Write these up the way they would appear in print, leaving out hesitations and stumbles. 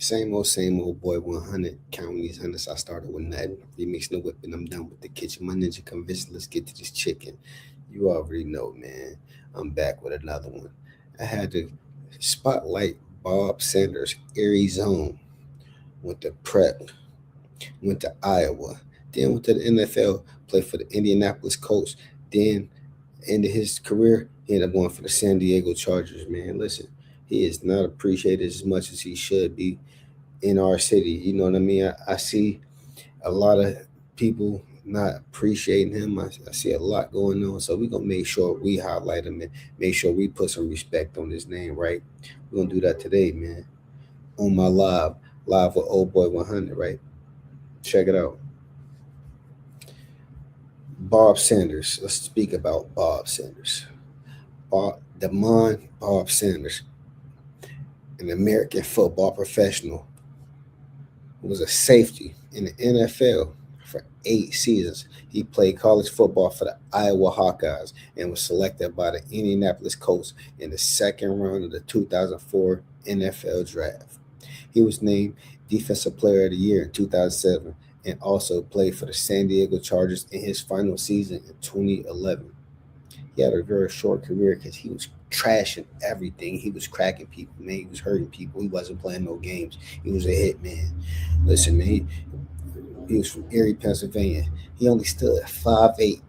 Same old boy 100. Counting these hundreds, I started with nothing. Remixing the whip and I'm done with the kitchen. My ninja convinced, let's get to this chicken. You already know, man. I'm back with another one. I had to spotlight Bob Sanders, Eries zone. Went to prep, went to Iowa, then went to the NFL, played for the Indianapolis Colts. Then ended his career, he ended up going for the San Diego Chargers, man. Listen, he is not appreciated as much as he should be in our city. You know what I mean? I see a lot of people not appreciating him. I see a lot going on. So we're gonna make sure we highlight him and make sure we put some respect on his name, right? We're gonna do that today, man. On my live with Old Boy 100, right? Check it out. Bob Sanders. Let's speak about Bob Sanders. Bob Sanders, an American football professional, was a safety in the NFL for 8 seasons. He played college football for the Iowa Hawkeyes and was selected by the Indianapolis Colts in the second round of the 2004 NFL Draft. He was named Defensive Player of the Year in 2007 and also played for the San Diego Chargers in his final season in 2011. He had a very short career because he was trashing everything. He was cracking people, man. He was hurting people. He wasn't playing no games. He was a hit man. Listen, man, he was from Erie, Pennsylvania. He only stood at 5'8",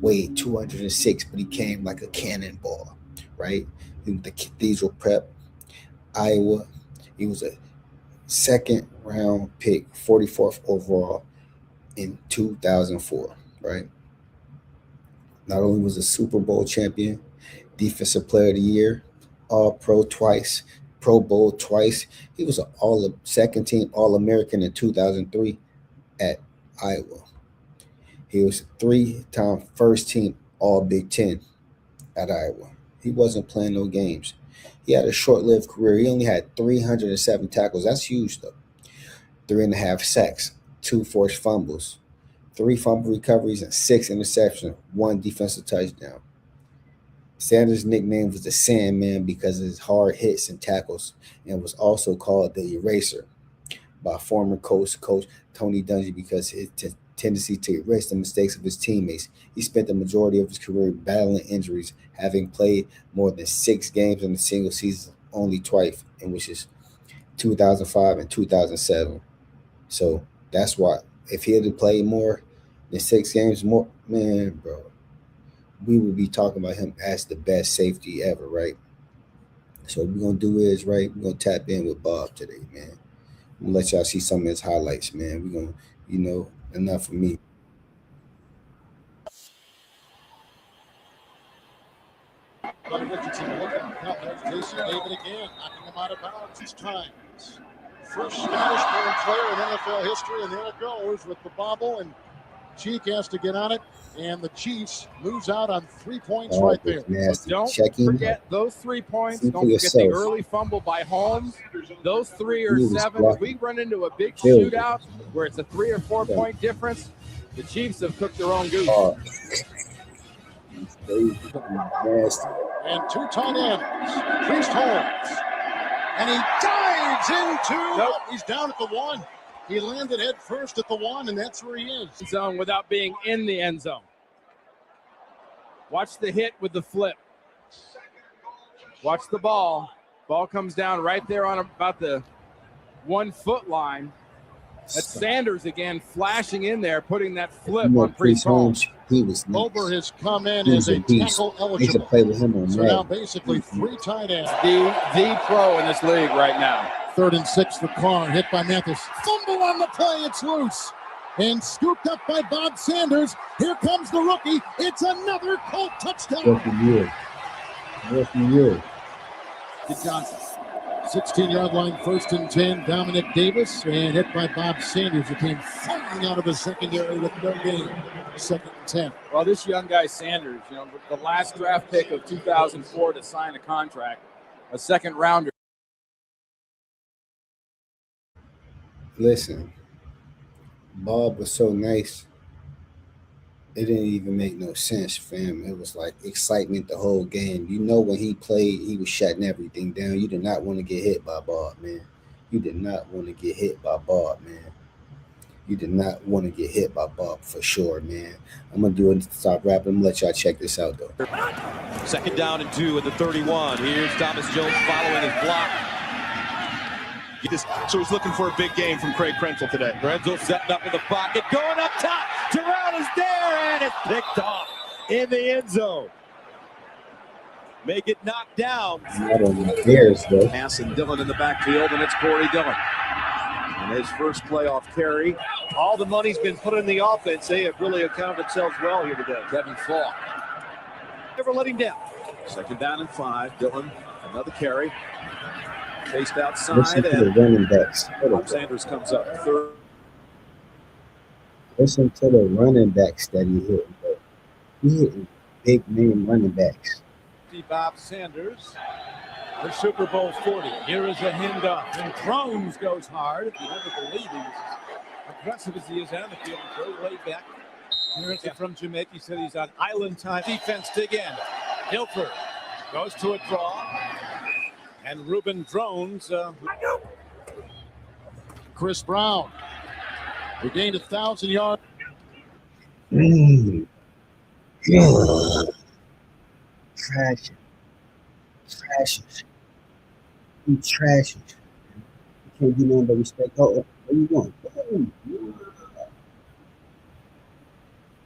weighed 206, but he came like a cannonball, right? He went to Cathedral Prep, Iowa. He was a second round pick, 44th overall in 2004, right? Not only was a Super Bowl champion, Defensive Player of the Year, All-Pro twice, Pro Bowl twice. He was an second team All-American in 2003 at Iowa. He was a 3-time first team All Big Ten at Iowa. He wasn't playing no games. He had a short-lived career. He only had 307 tackles. That's huge, though. 3.5 sacks, 2 forced fumbles, 3 fumble recoveries, and 6 interceptions, 1 defensive touchdown. Sanders' nickname was the Sandman because of his hard hits and tackles, and was also called the Eraser by former Coach Tony Dungy because his tendency to erase the mistakes of his teammates. He spent the majority of his career battling injuries, having played more than 6 games in a single season only twice, in which is 2005 and 2007. So that's why if he had played more than 6 games more, man, bro, we would be talking about him as the best safety ever, right? So what we're gonna do is, right, we're gonna tap in with Bob today, man. I'm gonna let y'all see some of his highlights, man. We're gonna, enough for me. Richardson looking up. Jason David again, knocking him out of bounds 6 times. First Spanish-born player in NFL history, and there it goes with the bobble, and Cheek has to get on it, and the Chiefs lose out on 3 points right there. So don't forget those 3 points. Don't forget the early fumble by Holmes. Those 3 or 7. If we run into a big shootout where it's a 3 or 4 point difference, the Chiefs have cooked their own goose. And 2 tight ends, Priest Holmes, and he dives into. He's down at the 1. He landed head first at the 1, and that's where he is. Zone without being in the end zone. Watch the hit with the flip. Watch the ball. Ball comes down right there on about the 1 foot line. That's Sanders again flashing in there, putting that flip on Priest Holmes. He was nice. Over has come in as a tackle eligible. Play with him on so now basically 3 tight ends. The pro in this league right now. 3rd and 6 for Carr, hit by Mathis. Fumble on the play, it's loose. And scooped up by Bob Sanders. Here comes the rookie. It's another Colt touchdown. Rookie year. Johnson. 16-yard line, 1st and 10. Dominic Davis, and hit by Bob Sanders, who came flying out of the secondary with no gain. 2nd and 10. Well, this young guy Sanders, the last draft pick of 2004 to sign a contract, a 2nd rounder. Listen, Bob was so nice. It didn't even make no sense, fam. It was like excitement the whole game. When he played, he was shutting everything down. You did not want to get hit by Bob, man. You did not want to get hit by Bob, man. You did not want to get hit by Bob for sure, man. I'm going to do it to stop rapping. I'm going to let y'all check this out, though. 2nd down and 2 at the 31. Here's Thomas Jones following his block. So he's looking for a big game from Craig Krenzel today. Krenzel setting up in the pocket, going up top. Terrell is there, and it's picked off in the end zone. Make it knocked down. Not on the Bears, though. Pass and Dillon in the backfield, and it's Corey Dillon. And his first playoff carry. All the money's been put in the offense. They have really accounted themselves well here today. Kevin Falk. Never let him down. 2nd down and 5. Dillon, another carry. Chased outside. Listen to the running backs. Bob Sanders comes up 3rd. Listen to the running backs that he hit, bro. He hitting big name running backs. Bob Sanders for Super Bowl 40. Here is a handoff, and Drones goes hard. You never believe he's as aggressive as he is on the field. Very laid back. Here is it from Jamaica. He said he's on island time. Defense dig in. Hilford goes to a draw. And Reuben Drones. Chris Brown. He gained 1,000 yards. Trash. He trashes. You can't get none but respect. Oh, where you going?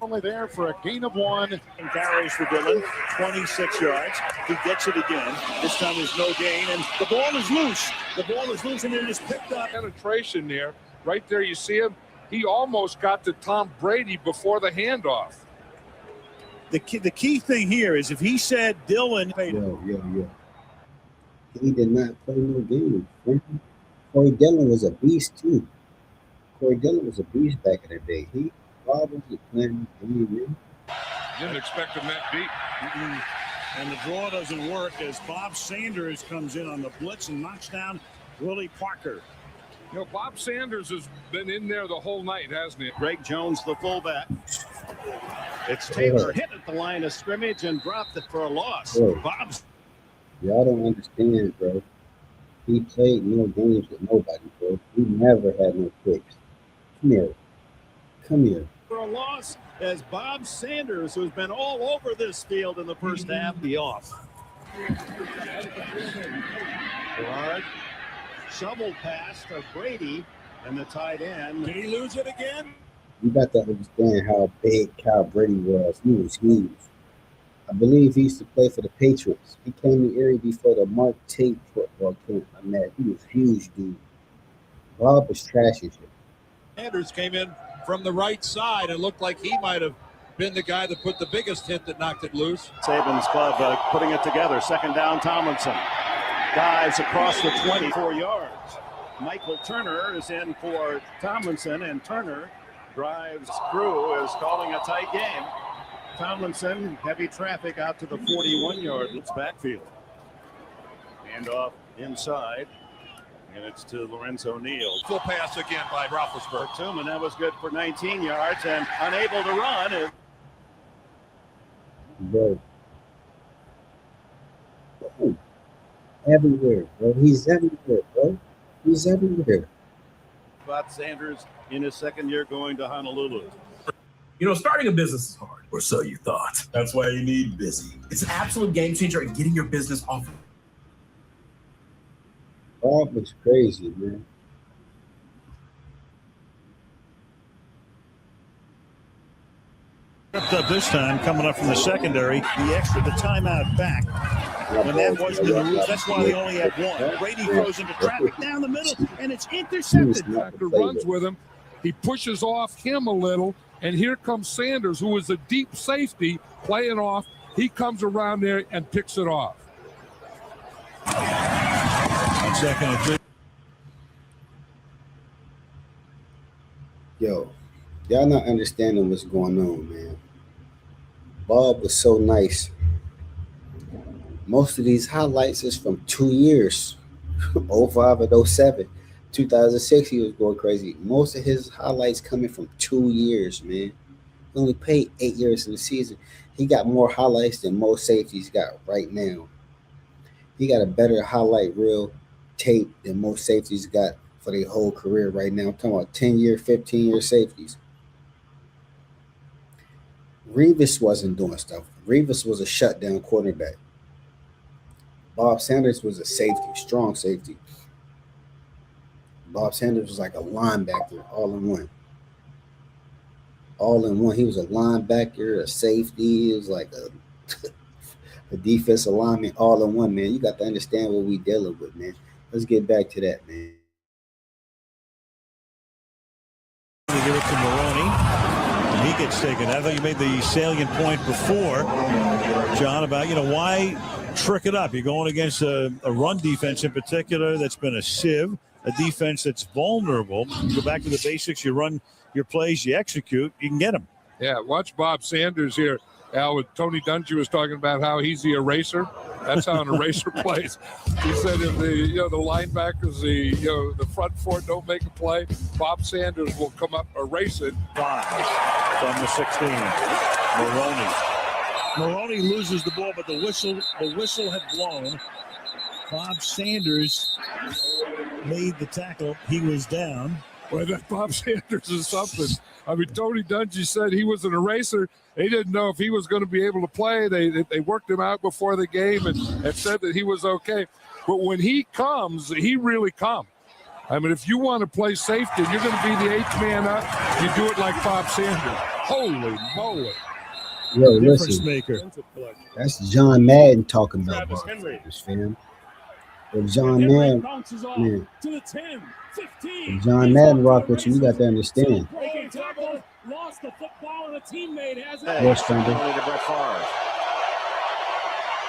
Only there for a gain of 1. And carries for Dillon, 26 yards. He gets it again. This time there's no gain, and the ball is loose. The ball is loose, and it is picked up. Penetration there. Right there, you see him. He almost got to Tom Brady before the handoff. The key thing here is if he said Dillon. Yo. He did not play no game. Corey Dillon was a beast, too. Corey Dillon was a beast back in the day. He probably playing game. Didn't expect him that deep. And the draw doesn't work as Bob Sanders comes in on the blitz and knocks down Willie Parker. You know, Bob Sanders has been in there the whole night, hasn't he? Greg Jones, the fullback. It's Taylor hit at the line of scrimmage and dropped it for a loss. Bob's. Y'all don't understand, bro. He played no games with nobody, bro. He never had no picks. Come here. For a loss as Bob Sanders, who's been all over this field in the first half, be off. Gerard, shovel pass to Brady and the tight end. Did he lose it again? You got to understand how big Cal Brady was. He was huge. I believe he used to play for the Patriots. He came to Erie before the Mark Tate football camp. I met. He was huge, dude. Bob was trash as shit. Sanders came in from the right side and looked like he might have been the guy that put the biggest hit that knocked it loose. Saban's club putting it together. 2nd down, Tomlinson. Dives across the 24 yards. Michael Turner is in for Tomlinson, and Turner drives through, is calling a tight game. Tomlinson, heavy traffic out to the 41-yard backfield. Hand off inside, and it's to Lorenzo Neal. Full pass again by Roethlisberger. And that was good for 19 yards and unable to run. Bro. Everywhere, bro. He's everywhere, bro. He's everywhere. Bob Sanders in his 2nd year going to Honolulu. You know, starting a business is hard, or so you thought. That's why you need Busy. It's an absolute game changer in getting your business off. Bob was crazy, man. Tripped up this time, coming up from the secondary. The timeout back. When that wasn't in the rules, that's why they only had one. Brady throws into traffic down the middle, and it's intercepted. After runs with him, he pushes off him a little, and here comes Sanders, who is a deep safety, playing off. He comes around there and picks it off. 2nd and 2. Yo, y'all not understanding what's going on, man. Bob was so nice. Most of these highlights is from 2 years, 05 and 07. 2006, he was going crazy. Most of his highlights coming from 2 years, man. He only played 8 years in the season. He got more highlights than most safeties got right now. He got a better highlight reel tape than most safeties got for their whole career right now. I'm talking about 10-year, 15-year safeties. Revis wasn't doing stuff. Revis was a shutdown quarterback. Bob Sanders was a safety, strong safety. Bob Sanders was like a linebacker, all in one. All in one. He was a linebacker, a safety. He was like a defensive lineman, all in one, man. You got to understand what we dealing with, man. Let's get back to that, man. We give it to Maroney, and he gets taken. I thought you made the salient point before, John, about, why trick it up? You're going against a run defense in particular that's been a sieve, a defense that's vulnerable. You go back to the basics, you run your plays, you execute, you can get them. Yeah, watch Bob Sanders here. Al, with Tony Dungy was talking about how he's the eraser. That's how an eraser plays. He said if the linebackers, the front four don't make a play, Bob Sanders will come up, erase it. 5 from the 16. Maroney loses the ball, but the whistle had blown. Bob Sanders made the tackle. He was down. Well, that Bob Sanders is something. I mean, Tony Dungy said he was an eraser. They didn't know if he was going to be able to play. They worked him out before the game and said that he was okay. But when he comes, he really comes. I mean, if you want to play safety, you're going to be the 8th man up. You do it like Bob Sanders. Holy moly. Yo, listen, maker. That's John Madden talking about Bob Sanders, fam. If John Madden, man, to the 10, 15. if John Madden rock with you, you got to understand. Lost the football and a teammate has it. Yes, Thunder.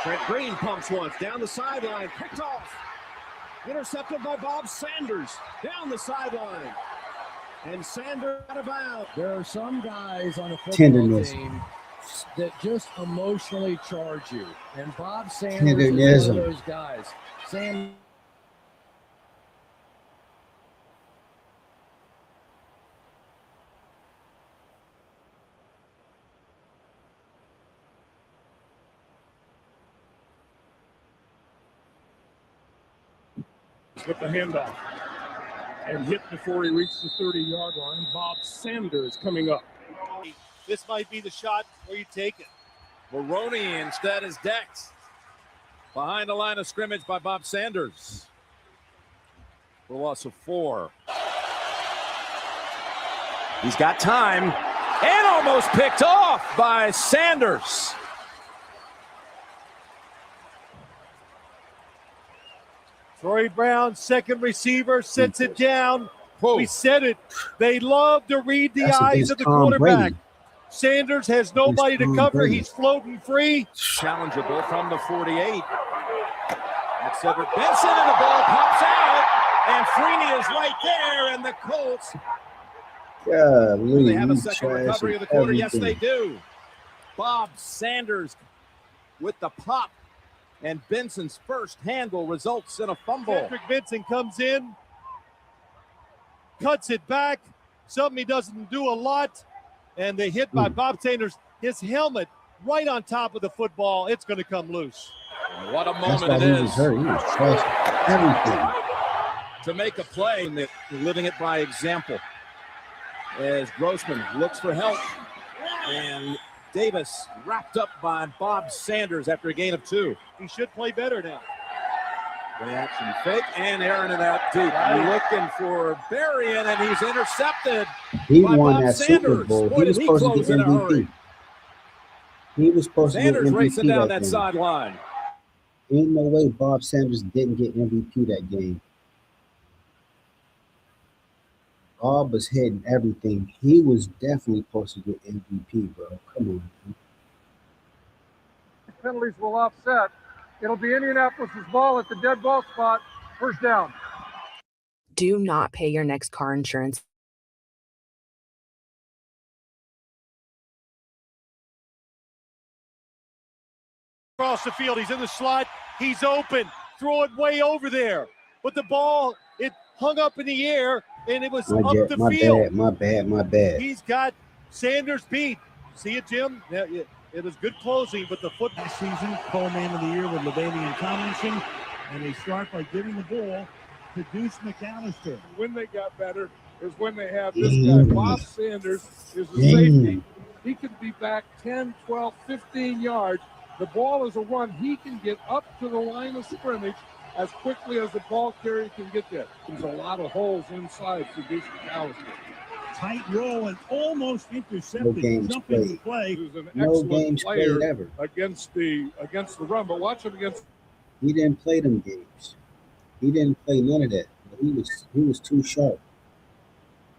Trent Green pumps once down the sideline, picked off. Intercepted by Bob Sanders down the sideline. And Sanders out of bounds. There are some guys on a football team that just emotionally charge you. And Bob Sanders is one of those guys. With the handoff and hit before he reached the 30-yard line. Bob Sanders coming up. This might be the shot where you take it. Maroney instead is Dex. Behind the line of scrimmage by Bob Sanders. For a loss of 4. He's got time and almost picked off by Sanders. Troy Brown, second receiver, sets it down. Whoa. We said it. They love to read the eyes of the quarterback. Sanders has nobody to cover. He's floating free. Challengeable from the 48. That's Everett Benson, and the ball pops out. And Freeney is right there, and the Colts. Do they have a second recovery of the quarter? Yes, they do. Bob Sanders with the pop. And Benson's first handle results in a fumble. Patrick Benson comes in, cuts it back, something he doesn't do a lot, and they hit by Bob Sanders. His helmet right on top of the football. It's going to come loose. What a moment it is. He was trashing everything. To make a play, and living it by example. As Grossman looks for help, and Davis wrapped up by Bob Sanders after a gain of 2. He should play better now. Reaction fake, and Aaron in that deep. Looking for Berrien, and he's intercepted. He won that Super Bowl. He was supposed to get MVP. He was supposed to get MVP. Sanders racing down that sideline. Ain't no way Bob Sanders didn't get MVP that game. Bob was hitting everything. He was definitely supposed to get MVP, bro. Come on, man. Penalties will offset. It'll be Indianapolis' ball at the dead ball spot. First down. Do not pay your next car insurance. Across the field, he's in the slot. He's open. Throw it way over there. But the ball, it hung up in the air, and it was up the field. My bad. He's got Sanders beat. See it, Jim? It was good closing, but the football season, co-man of the year with Levanian Tomlinson, and they start by giving the ball to Deuce McAllister. When they got better is when they have this guy. Bob Sanders is a safety. He can be back 10, 12, 15 yards. The ball is a run. He can get up to the line of scrimmage as quickly as the ball carrier can get there. There's a lot of holes inside for Deuce McAllister. Tight roll and almost intercepted. Jumping to play. He was an No excellent games player played ever. against the run, but watch him against. He didn't play them games. He didn't play none of that. He was too sharp.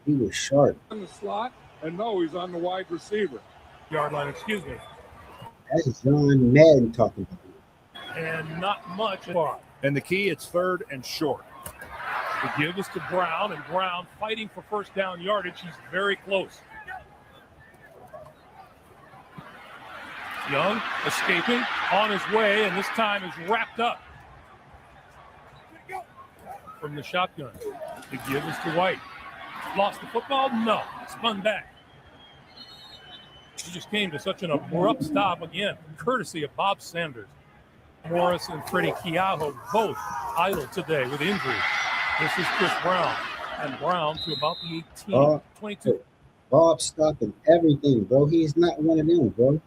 He was sharp. In the slot, and no, he's on the wide receiver. Yard line, excuse me. That's John Madden talking about. And not much far. And the key, it's 3rd and short. The give is to Brown, and Brown fighting for first down yardage. He's very close. Young escaping on his way, and this time is wrapped up from the shotgun. The give is to White. Lost the football? No. Spun back. He just came to such an abrupt stop again, courtesy of Bob Sanders. Morris and Freddie Keaho both idle today with injuries. This is Chris Brown, and Brown to about the 18, 22. Bob stopping everything, bro. He's not one of them, bro.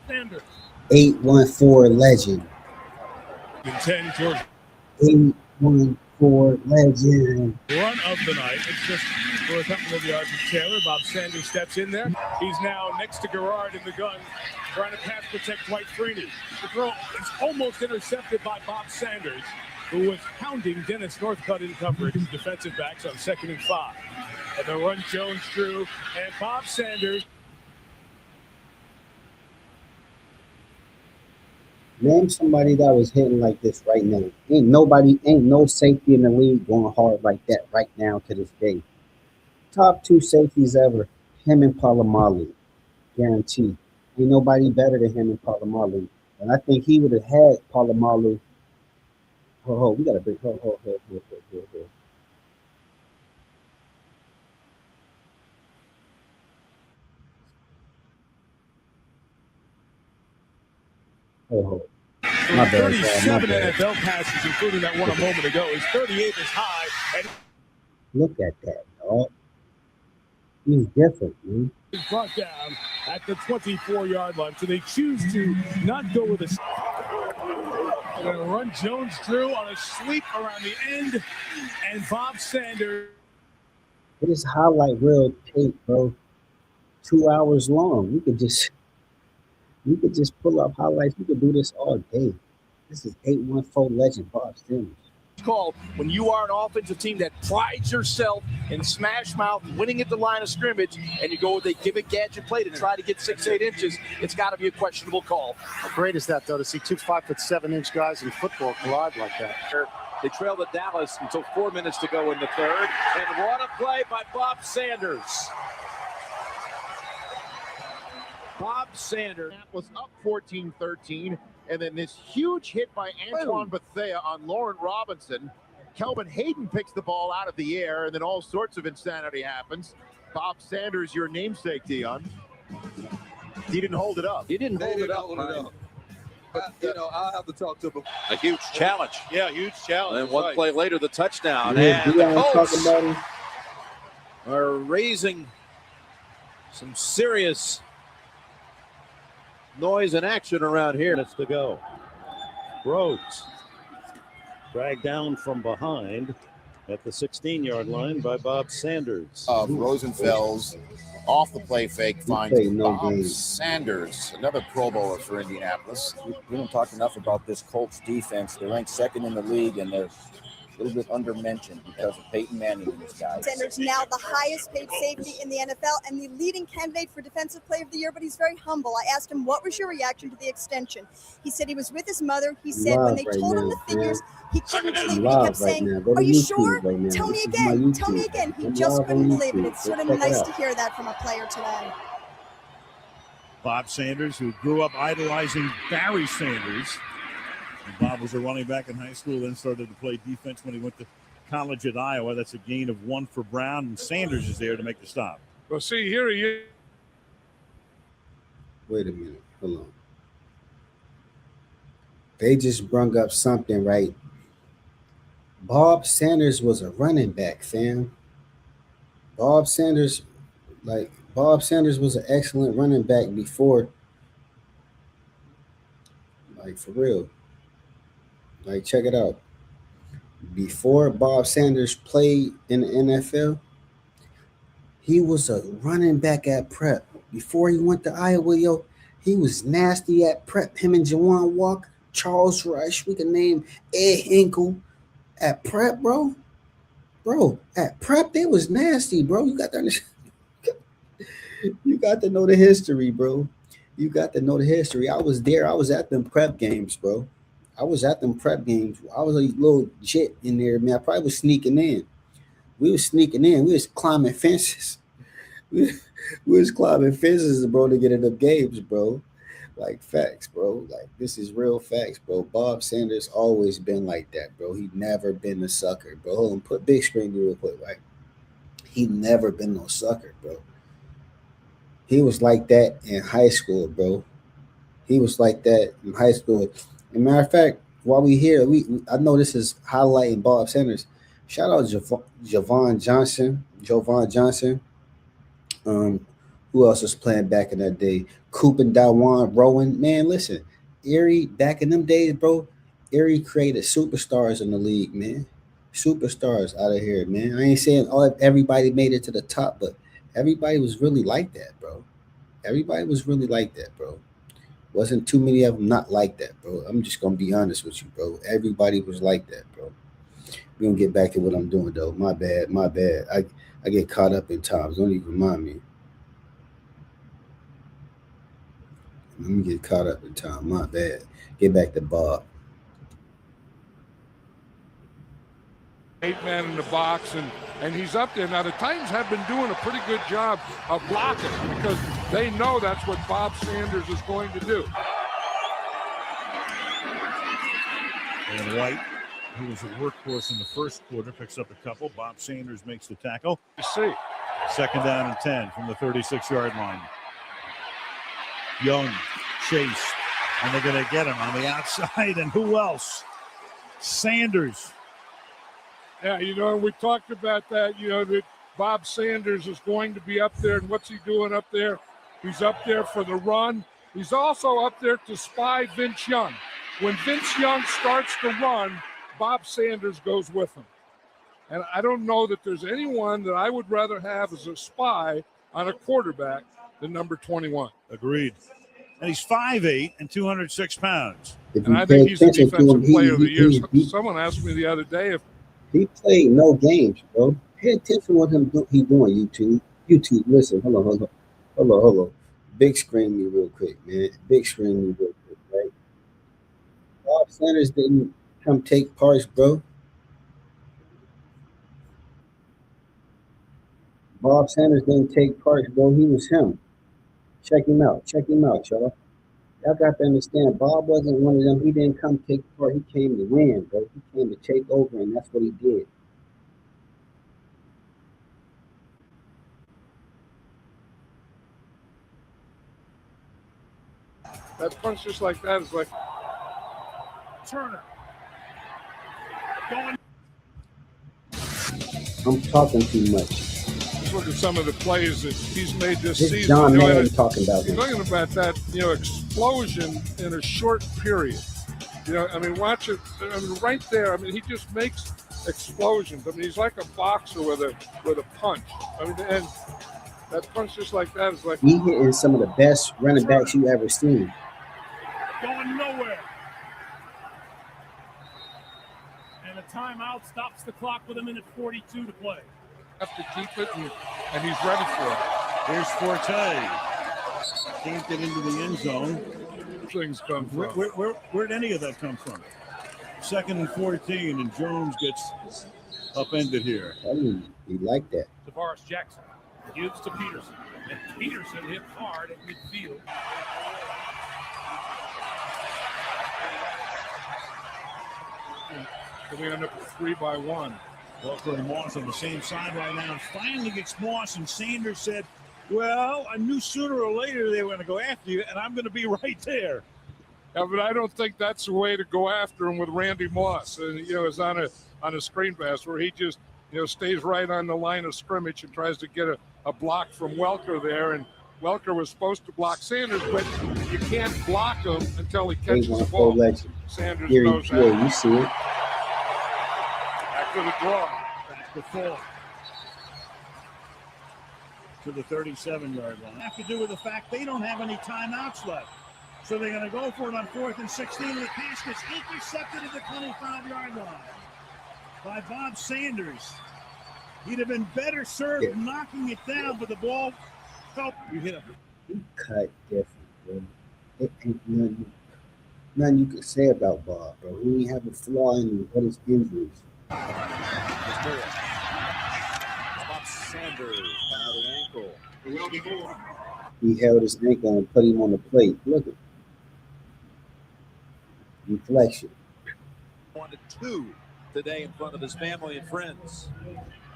Sanders. 814 legend. 10 George. 814 legend. Run of the night. It's just for a couple of yards of Taylor. Bob Sanders steps in there. He's now next to Garrard in the gun, trying to pass protect Dwight Freeney. The throw is almost intercepted by Bob Sanders, who was hounding Dennis Northcutt in coverage, defensive backs on 2nd and 5. And the run Jones drew, and Bob Sanders. Name somebody that was hitting like this right now. Ain't no safety in the league going hard like that right now to this day. Top 2 safeties ever, him and Palomalu, guaranteed. Ain't nobody better than him and Palomalu. And I think he would have had Palomalu. We got a big My 37 NFL passes, including that one a moment ago. His 38 is high. And look at that, dog. He's different, man. he's brought down at the 24-yard line. So they choose to not go with a. They're going to run Jones Drew on a sweep around the end. And Bob Sanders. It is highlight reel tape, bro. 2 hours long. We could just pull up highlights. We could do this all day. This is 814 legend Bob Sanders. Called when you are an offensive team that prides yourself in smash mouth, winning at the line of scrimmage, and you go with a give it gadget play to try to get 6-8 inches, it's got to be a questionable call. How great is that, though, to see 2 5'7" guys in football collide like that? They trail the Dallas until 4 minutes to go in the 3rd, and what a play by Bob Sanders. Bob Sanders was up 14-13, and then this huge hit by Antoine Bethea on Lauren Robinson. Kelvin Hayden picks the ball out of the air, and then all sorts of insanity happens. Bob Sanders, your namesake, Dion. He didn't hold it up. He didn't hold it up. But, I'll have to talk to him. A huge challenge. Yeah, huge challenge. And one play later, the touchdown. Yeah, and the Colts are raising some serious noise and action around here. Minutes to go. Rhodes dragged down from behind at the 16-yard line by Bob Sanders. Rosenfels off the play fake finds Bob Sanders, another Pro Bowler for Indianapolis. We don't talk enough about this Colts defense. They're ranked 2nd in the league, and they're a little bit under-mentioned because of Peyton Manning and this guy. Sanders now the highest paid safety in the NFL and the leading candidate for Defensive Player of the Year, but he's very humble. I asked him, what was your reaction to the extension? He said he was with his mother. He said when they told him the figures, he couldn't believe it. He kept saying, are you sure? Tell me again. Tell me again. He just couldn't believe it. It's sort of nice to hear that from a player today. Bob Sanders, who grew up idolizing Barry Sanders. And Bob was a running back in high school, then started to play defense when he went to college at Iowa. That's a gain of 1 for Brown, and Sanders is there to make the stop. Well, see, here he is. Wait a minute. Hold on. They just brung up something, right? Bob Sanders was a running back, fam. Bob Sanders was an excellent running back before. Like, for real. Like, check it out. Before Bob Sanders played in the NFL, he was a running back at prep. Before he went to Iowa, yo, he was nasty at prep. Him and Jawan Walker, Charles Rush, we can name Ed Hinkle at prep, bro. Bro, at prep, they was nasty, bro. You got to understand. You got to know the history, bro. You got to know the history. I was there. I was at them prep games, bro. I was at them prep games. I was a little jit in there, man. I probably was sneaking in. We was sneaking in. We was climbing fences. We was climbing fences, bro, to get in the games, bro. Like, facts, bro. Like, this is real facts, bro. Bob Sanders always been like that, bro. He never been a sucker, bro. Hold on, put big screen real quick, right? He never been no sucker, bro. He was like that in high school, bro. He was like that in high school. As a matter of fact, while we here, I know this is highlighting Bob Sanders. Shout out Jovan Johnson. Who else was playing back in that day? Coop and Dawan Rowan. Man, listen, Erie, back in them days, bro, Erie created superstars in the league, man. Superstars out of here, man. I ain't saying everybody made it to the top, but everybody was really like that, bro. Everybody was really like that, bro. Wasn't too many of them not like that, bro. I'm just going to be honest with you, bro. Everybody was like that, bro. We're going to get back to what I'm doing, though. My bad. I get caught up in times. Don't even remind me. Let me get caught up in time. My bad. Get back to Bob. 8-man in the box, and he's up there. Now, the Titans have been doing a pretty good job of blocking because they know that's what Bob Sanders is going to do. And White, who was a workhorse in the first quarter, picks up a couple. Bob Sanders makes the tackle. You see. 2nd down and 10 from the 36-yard line. Young, Chase, and they're going to get him on the outside. And who else? Sanders. Yeah, you know, we talked about that, you know, that Bob Sanders is going to be up there. And what's he doing up there? He's up there for the run. He's also up there to spy Vince Young. When Vince Young starts to run, Bob Sanders goes with him. And I don't know that there's anyone that I would rather have as a spy on a quarterback than number 21. Agreed. And he's 5'8" and 206 pounds. And I think he's the defensive player of the year. Someone asked me the other day if he played no games, bro. Pay attention to what he doing, YouTube. Listen, hold on. Big screen me real quick, man. Big screen me real quick, right? Bob Sanders didn't come take parts, bro. Bob Sanders didn't take parts, bro. He was him. Check him out, y'all. Y'all got to understand, Bob wasn't one of them. He didn't come take part. He came to win, bro. He came to take over, and that's what he did. that punch just like that is like Turner. I'm talking too much. Just look at some of the plays that he's made this season. John Madden talking about him. You're talking about that, explosion in a short period. I mean, watch it. I mean, right there. I mean, he just makes explosions. I mean, he's like a boxer with a punch. I mean, and that punch just like that is like he hitting some of the best running backs you ever seen. Going nowhere. And a timeout stops the clock with a minute 42 to play. Have to keep it, and he's ready for it. Here's Forte. Can't get into the end zone. Things come from. Where'd any of that come from? 2nd and 14, and Jones gets upended here. He like that. Tavares Jackson gives to Peterson, and Peterson hit hard at midfield. So we end up with 3-by-1. Welker and Moss on the same side right now. And finally gets Moss, and Sanders said, well, I knew sooner or later they were going to go after you, and I'm going to be right there. Yeah, but I don't think that's the way to go after him with Randy Moss. It's on a screen pass where he just, stays right on the line of scrimmage and tries to get a block from Welker there. And Welker was supposed to block Sanders, but you can't block him until he catches the ball. Sanders knows that. Yeah, you see it. Back to the draw. Back to full. To the 37-yard line. Have to do with the fact they don't have any timeouts left. So they're going to go for it on 4th and 16. And the pass gets intercepted at the 25-yard line by Bob Sanders. He'd have been better served knocking it down, but the ball felt you hit him. He cut different, bro. It ain't nothing you can say about Bob, bro. He ain't have a flaw in what his injuries. Bob Sanders by the ankle. He held his ankle and put him on the plate. Look at deflection. 1-2 today in front of his family and friends.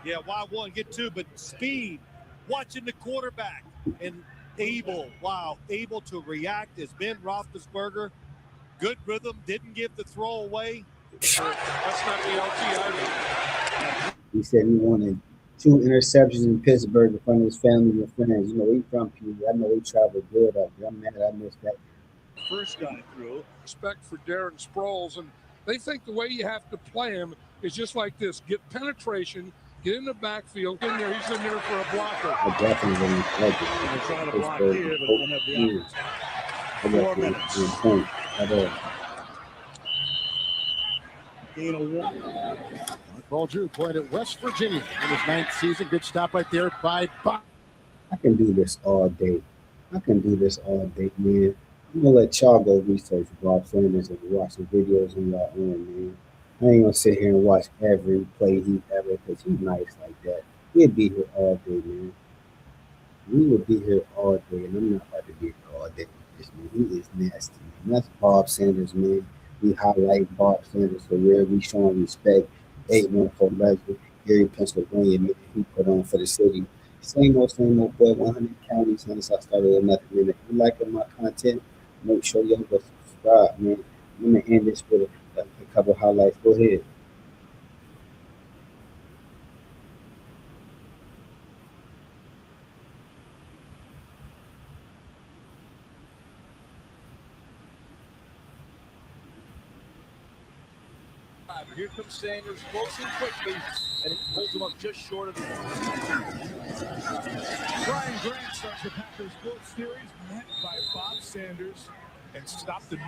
Yeah, why one get two, but speed. Watching the quarterback and able to react as Ben Roethlisberger. Good rhythm, didn't give the throw away. That's not the LT. He said he wanted 2 interceptions in Pittsburgh in front of his family and friends. He from P. I know he traveled good out there. I'm mad I missed that. First guy through. Respect for Darren Sproles, and they think the way you have to play him is just like this: get penetration, get in the backfield. In there, he's in there for a blocker. I definitely wouldn't like it. They're trying to block here, but won't have the opportunity. 4 minutes. Gain of 1. Paul Drew played at West Virginia in his 9th season. Good stop right there by Bob. I can do this all day. Man. I'm going to let y'all go research Bob Sanders and watch the videos on your own, man. I ain't going to sit here and watch every play he ever, because he's nice like that. We'll be here all day, man. We will be here all day, and I'm not about to be here all day with this, man. He is nasty, man. That's Bob Sanders, man. We highlight Bob Sanders for real. We show him respect. 814 Leslie, Erie, Pennsylvania, man. He put on for the city. Same old boy, 100 counties since I started with nothing. Man. If you like my content, make sure y'all go subscribe, man. I'm going to end this with a couple highlights. Go ahead. Here comes Sanders, closing quickly, and it pulls him up just short of the Brian Grant starts the Packers Sports Series, met by Bob Sanders, and stopped the